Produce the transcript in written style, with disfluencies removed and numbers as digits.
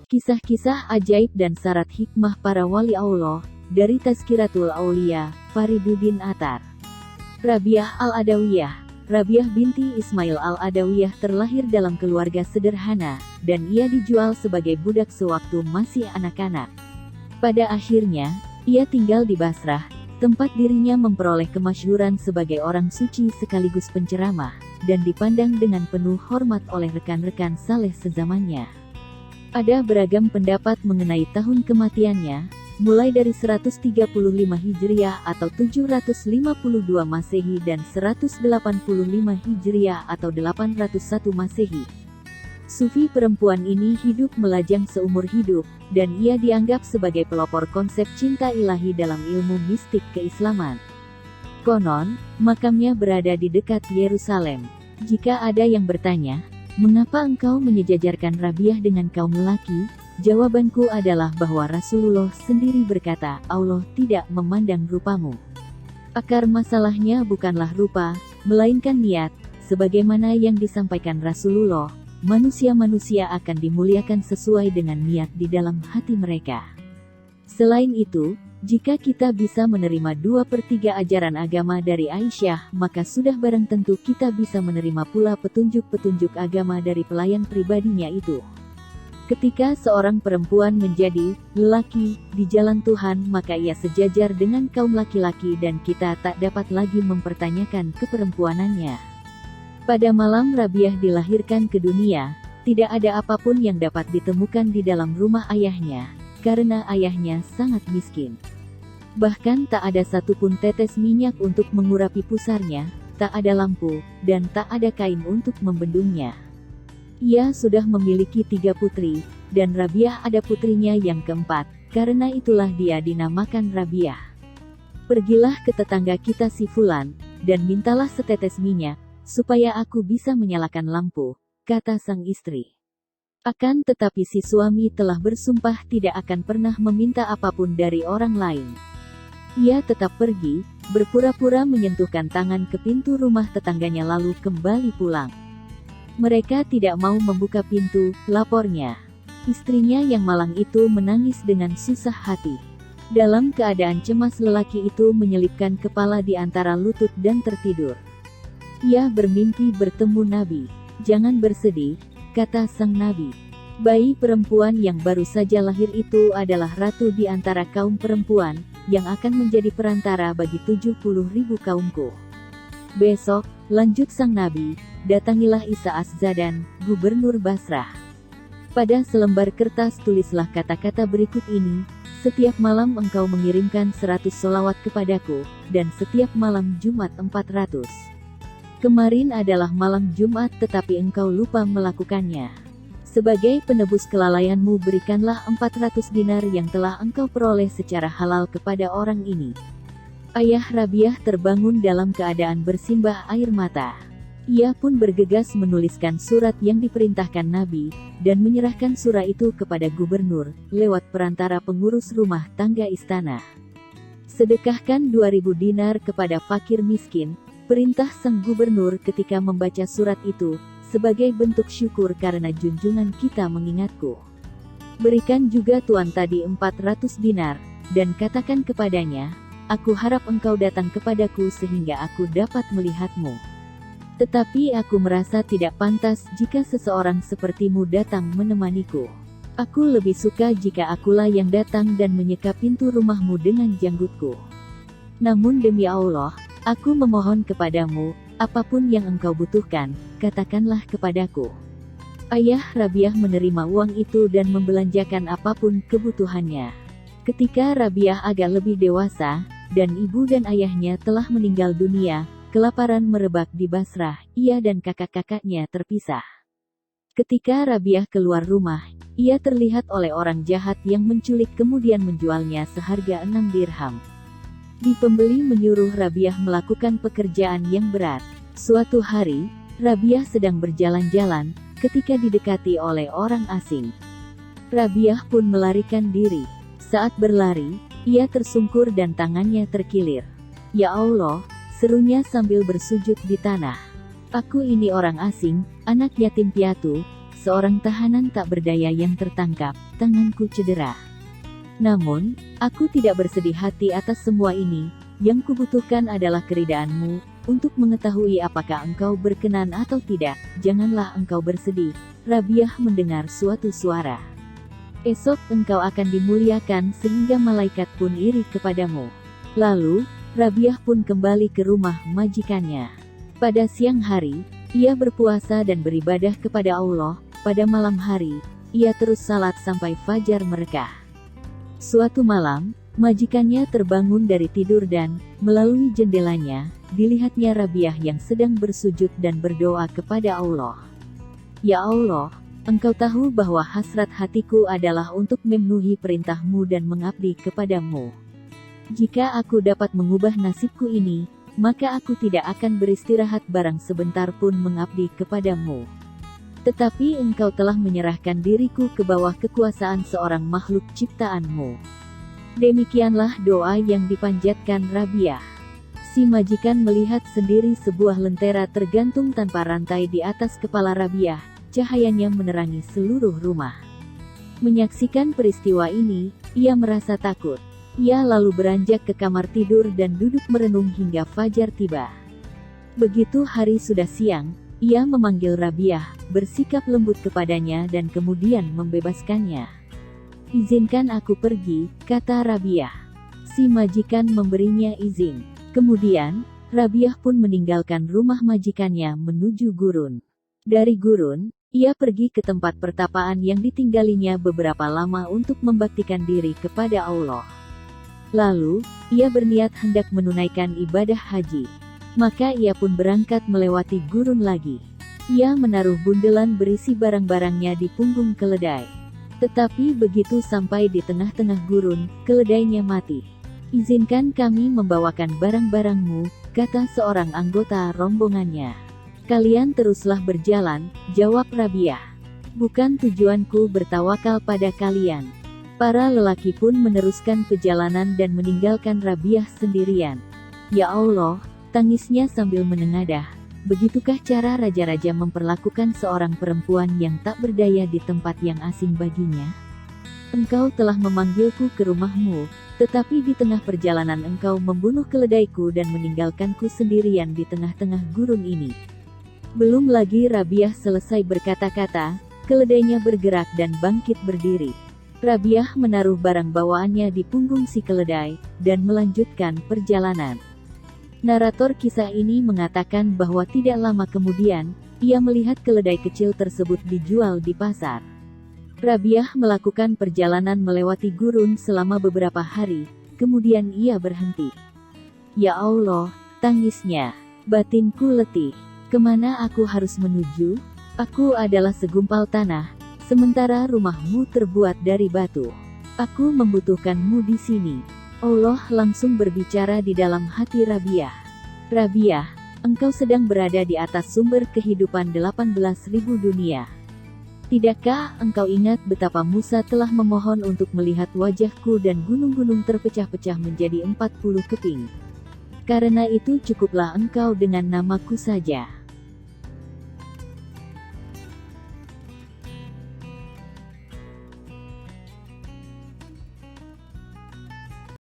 Kisah-kisah ajaib dan syarat hikmah para wali Allah, dari Tazkiratul Aulia, Fariduddin Attar. Rabiah Al-Adawiyah. Rabiah binti Ismail Al-Adawiyah terlahir dalam keluarga sederhana, dan ia dijual sebagai budak sewaktu masih anak-anak. Pada akhirnya, ia tinggal di Basrah, tempat dirinya memperoleh kemasyhuran sebagai orang suci sekaligus penceramah, dan dipandang dengan penuh hormat oleh rekan-rekan saleh sezamannya. Ada beragam pendapat mengenai tahun kematiannya, mulai dari 135 Hijriah atau 752 Masehi dan 185 Hijriah atau 801 Masehi. Sufi perempuan ini hidup melajang seumur hidup, dan ia dianggap sebagai pelopor konsep cinta ilahi dalam ilmu mistik keislaman. Konon, makamnya berada di dekat Yerusalem. Jika ada yang bertanya, "Mengapa engkau menyejajarkan Rabiah dengan kaum lelaki?" Jawabanku adalah bahwa Rasulullah sendiri berkata, Allah tidak memandang rupamu. Akar masalahnya bukanlah rupa, melainkan niat. Sebagaimana yang disampaikan Rasulullah, manusia-manusia akan dimuliakan sesuai dengan niat di dalam hati mereka. Selain itu, jika kita bisa menerima 2/3 ajaran agama dari Aisyah, maka sudah barang tentu kita bisa menerima pula petunjuk-petunjuk agama dari pelayan pribadinya itu. Ketika seorang perempuan menjadi lelaki di jalan Tuhan, maka ia sejajar dengan kaum laki-laki dan kita tak dapat lagi mempertanyakan keperempuanannya. Pada malam Rabiah dilahirkan ke dunia, tidak ada apapun yang dapat ditemukan di dalam rumah ayahnya, karena ayahnya sangat miskin. Bahkan tak ada satupun tetes minyak untuk mengurapi pusarnya, tak ada lampu, dan tak ada kain untuk membendungnya. Ia sudah memiliki 3 putri, dan Rabiah ada putrinya yang keempat, karena itulah dia dinamakan Rabiah. Pergilah ke tetangga kita si Fulan, dan mintalah setetes minyak, supaya aku bisa menyalakan lampu, kata sang istri. Akan tetapi si suami telah bersumpah tidak akan pernah meminta apapun dari orang lain. Ia tetap pergi, berpura-pura menyentuhkan tangan ke pintu rumah tetangganya lalu kembali pulang. Mereka tidak mau membuka pintu, lapornya. Istrinya yang malang itu menangis dengan susah hati. Dalam keadaan cemas lelaki itu menyelipkan kepala di antara lutut dan tertidur. Ia bermimpi bertemu Nabi. Jangan bersedih, kata sang Nabi. Bayi perempuan yang baru saja lahir itu adalah ratu di antara kaum perempuan, yang akan menjadi perantara bagi 70.000 kaumku. Besok, lanjut sang Nabi, datangilah Isa Az-Zadan, gubernur Basrah. Pada selembar kertas tulislah kata-kata berikut ini, setiap malam engkau mengirimkan 100 sholawat kepadaku, dan setiap malam Jumat 400. Kemarin adalah malam Jumat tetapi engkau lupa melakukannya. Sebagai penebus kelalaianmu berikanlah 400 dinar yang telah engkau peroleh secara halal kepada orang ini. Ayah Rabiah terbangun dalam keadaan bersimbah air mata. Ia pun bergegas menuliskan surat yang diperintahkan Nabi, dan menyerahkan surat itu kepada gubernur, lewat perantara pengurus rumah tangga istana. Sedekahkan 2000 dinar kepada fakir miskin, perintah sang gubernur ketika membaca surat itu, sebagai bentuk syukur karena junjungan kita mengingatku. Berikan juga tuan tadi 400 dinar, dan katakan kepadanya, aku harap engkau datang kepadaku sehingga aku dapat melihatmu. Tetapi aku merasa tidak pantas jika seseorang sepertimu datang menemaniku. Aku lebih suka jika akulah yang datang dan menyeka pintu rumahmu dengan janggutku. Namun demi Allah, aku memohon kepadamu, apapun yang engkau butuhkan, katakanlah kepadaku. Ayah Rabiah menerima uang itu dan membelanjakan apapun kebutuhannya. Ketika Rabiah agak lebih dewasa, dan ibu dan ayahnya telah meninggal dunia, kelaparan merebak di Basrah, ia dan kakak-kakaknya terpisah. Ketika Rabiah keluar rumah, ia terlihat oleh orang jahat yang menculik kemudian menjualnya seharga 6 dirham. Di pembeli menyuruh Rabiah melakukan pekerjaan yang berat. Suatu hari, Rabiah sedang berjalan-jalan, ketika didekati oleh orang asing. Rabiah pun melarikan diri. Saat berlari, ia tersungkur dan tangannya terkilir. Ya Allah, serunya sambil bersujud di tanah. Aku ini orang asing, anak yatim piatu, seorang tahanan tak berdaya yang tertangkap, tanganku cedera. Namun, aku tidak bersedih hati atas semua ini. Yang kubutuhkan adalah keridaanmu, untuk mengetahui apakah engkau berkenan atau tidak. Janganlah engkau bersedih. Rabiah mendengar suatu suara. Esok engkau akan dimuliakan sehingga malaikat pun iri kepadamu. Lalu, Rabiah pun kembali ke rumah majikannya. Pada siang hari, ia berpuasa dan beribadah kepada Allah. Pada malam hari, ia terus salat sampai fajar merekah. Suatu malam, majikannya terbangun dari tidur dan, melalui jendelanya, dilihatnya Rabiah yang sedang bersujud dan berdoa kepada Allah. Ya Allah, Engkau tahu bahwa hasrat hatiku adalah untuk memenuhi perintah-Mu dan mengabdi kepadamu. Jika aku dapat mengubah nasibku ini, maka aku tidak akan beristirahat barang sebentar pun mengabdi kepadamu. Tetapi Engkau telah menyerahkan diriku ke bawah kekuasaan seorang makhluk ciptaan-Mu. Demikianlah doa yang dipanjatkan Rabiah. Si majikan melihat sendiri sebuah lentera tergantung tanpa rantai di atas kepala Rabiah, cahayanya menerangi seluruh rumah. Menyaksikan peristiwa ini, ia merasa takut. Ia lalu beranjak ke kamar tidur dan duduk merenung hingga fajar tiba. Begitu hari sudah siang, ia memanggil Rabiah, bersikap lembut kepadanya dan kemudian membebaskannya. "Izinkan aku pergi," kata Rabiah. Si majikan memberinya izin. Kemudian, Rabiah pun meninggalkan rumah majikannya menuju gurun. Dari gurun, ia pergi ke tempat pertapaan yang ditinggalinya beberapa lama untuk membaktikan diri kepada Allah. Lalu, ia berniat hendak menunaikan ibadah haji. Maka ia pun berangkat melewati gurun lagi. Ia menaruh bundelan berisi barang-barangnya di punggung keledai. Tetapi begitu sampai di tengah-tengah gurun, keledainya mati. "Izinkan kami membawakan barang-barangmu," kata seorang anggota rombongannya. "Kalian teruslah berjalan," jawab Rabiah. "Bukan tujuanku bertawakal pada kalian." Para lelaki pun meneruskan perjalanan dan meninggalkan Rabiah sendirian. "Ya Allah," tangisnya sambil menengadah, "begitukah cara raja-raja memperlakukan seorang perempuan yang tak berdaya di tempat yang asing baginya? Engkau telah memanggilku ke rumahmu, tetapi di tengah perjalanan engkau membunuh keledaiku dan meninggalkanku sendirian di tengah-tengah gurun ini." Belum lagi Rabiah selesai berkata-kata, keledainya bergerak dan bangkit berdiri. Rabiah menaruh barang bawaannya di punggung si keledai, dan melanjutkan perjalanan. Narator kisah ini mengatakan bahwa tidak lama kemudian, ia melihat keledai kecil tersebut dijual di pasar. Rabiah melakukan perjalanan melewati gurun selama beberapa hari, kemudian ia berhenti. "Ya Allah," tangisnya, "batinku letih. Kemana aku harus menuju? Aku adalah segumpal tanah, sementara rumahmu terbuat dari batu. Aku membutuhkanmu di sini." Allah langsung berbicara di dalam hati Rabiah. "Rabiah, engkau sedang berada di atas sumber kehidupan 18.000 dunia. Tidakkah engkau ingat betapa Musa telah memohon untuk melihat wajahku dan gunung-gunung terpecah-pecah menjadi 40 keping? Karena itu cukuplah engkau dengan namaku saja."